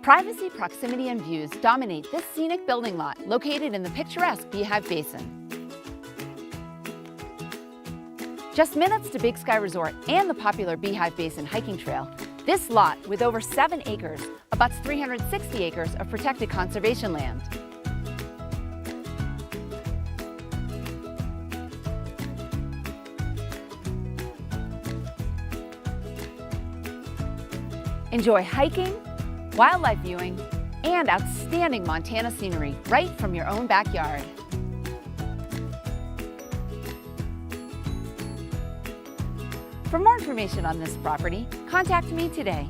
Privacy, proximity, and views dominate this scenic building lot located in the picturesque Beehive Basin. Just minutes to Big Sky Resort and the popular Beehive Basin hiking trail, this lot, with over 7 acres, abuts 360 acres of protected conservation land. Enjoy hiking, wildlife viewing, and outstanding Montana scenery right from your own backyard. For more information on this property, contact me today.